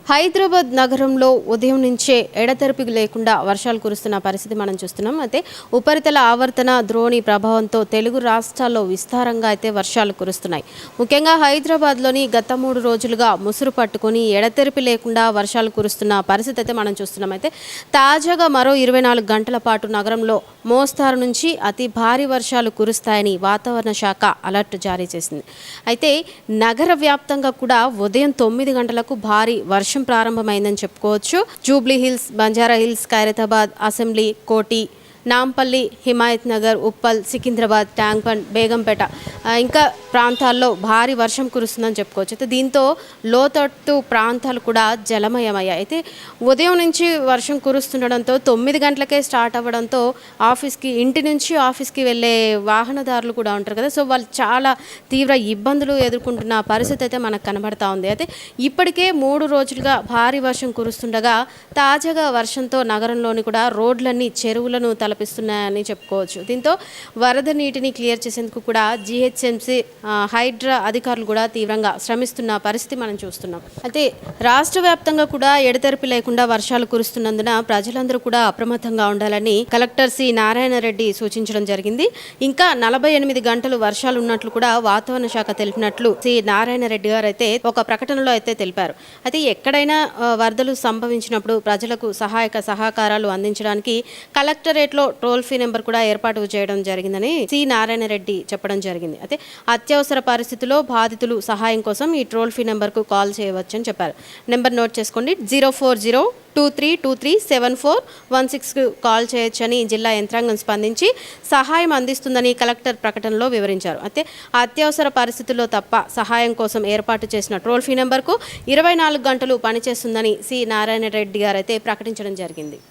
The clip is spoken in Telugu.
హైదరాబాద్ నగరంలో ఉదయం నుంచే ఎడతెరిపి లేకుండా వర్షాలు కురుస్తున్న పరిస్థితి మనం చూస్తున్నాం. అయితే ఉపరితల ఆవర్తన ద్రోణి ప్రభావంతో తెలుగు రాష్ట్రాల్లో విస్తారంగా అయితే వర్షాలు కురుస్తున్నాయి. ముఖ్యంగా హైదరాబాద్లోని గత 3 రోజులుగా ముసురు పట్టుకొని ఎడతెరిపి లేకుండా వర్షాలు కురుస్తున్న పరిస్థితి అయితే మనం చూస్తున్నాం. అయితే తాజాగా మరో 24 గంటల పాటు నగరంలో మోస్తారు నుంచి అతి భారీ వర్షాలు కురుస్తాయని వాతావరణ శాఖ అలర్ట్ జారీ చేసింది. అయితే నగర వ్యాప్తంగా కూడా ఉదయం 9 గంటలకు భారీ వర్షం ప్రారంభమైందని చెప్పుకోవచ్చు. Jubilee hills, Banjara hills, Khairatabad, assembly, కోటి, నాంపల్లి, హిమాయత్ నగర్, ఉప్పల్, సికింద్రాబాద్, ట్యాంక్ బండ్, బేగంపేట ఇంకా ప్రాంతాల్లో భారీ వర్షం కురుస్తుందని చెప్పుకోవచ్చు. అయితే దీంతో లోతట్టు ప్రాంతాలు కూడా జలమయమయ్యాయి. అయితే ఉదయం నుంచి వర్షం కురుస్తుండడంతో 9 గంటలకే స్టార్ట్ అవ్వడంతో ఇంటి నుంచి ఆఫీస్కి వెళ్ళే వాహనదారులు కూడా ఉంటారు కదా, సో వాళ్ళు చాలా తీవ్ర ఇబ్బందులు ఎదుర్కొంటున్న పరిస్థితి అయితే మనకు కనబడతా ఉంది. అయితే ఇప్పటికే 3 రోజులుగా భారీ వర్షం కురుస్తుండగా తాజాగా వర్షంతో నగరంలోని కూడా రోడ్లన్నీ చెరువులను తలపిస్తున్నాయని చెప్పుకోవచ్చు. దీంతో వరద నీటిని క్లియర్ చేసేందుకు కూడా జిహెచ్ఎంసీ హైడ్రా అధికారులు కూడా తీవ్రంగా శ్రమిస్తున్న పరిస్థితి మనం చూస్తున్నాం. అయితే రాష్ట్ర వ్యాప్తంగా కూడా ఎడతెరిపి లేకుండా వర్షాలు కురుస్తున్నందున ప్రజలందరూ కూడా అప్రమత్తంగా ఉండాలని కలెక్టర్ సి నారాయణ రెడ్డి సూచించడం జరిగింది. ఇంకా 48 గంటలు వర్షాలు ఉన్నట్లు కూడా వాతావరణ శాఖ తెలిపినట్లు సి నారాయణ రెడ్డి గారు అయితే ఒక ప్రకటనలో అయితే తెలిపారు. అయితే ఎక్కడైనా వరదలు సంభవించినప్పుడు ప్రజలకు సహకారాలు అందించడానికి కలెక్టరేట్లో టోల్ ఫ్రీ నెంబర్ కూడా ఏర్పాటు చేయడం జరిగిందని సి నారాయణ రెడ్డి చెప్పడం జరిగింది. అయితే అత్యవసర పరిస్థితుల్లో బాధితులు సహాయం కోసం ఈ టోల్ ఫ్రీ నెంబర్కు కాల్ చేయవచ్చని చెప్పారు. నెంబర్ నోట్ చేసుకోండి, 04023237416కు కాల్ చేయొచ్చని జిల్లా యంత్రాంగం స్పందించి సహాయం అందిస్తుందని కలెక్టర్ ప్రకటనలో వివరించారు. అయితే అత్యవసర పరిస్థితుల్లో తప్ప సహాయం కోసం ఏర్పాటు చేసిన టోల్ ఫ్రీ నెంబర్కు 24 గంటలు పనిచేస్తుందని సి నారాయణ రెడ్డి గారు అయితే ప్రకటించడం జరిగింది.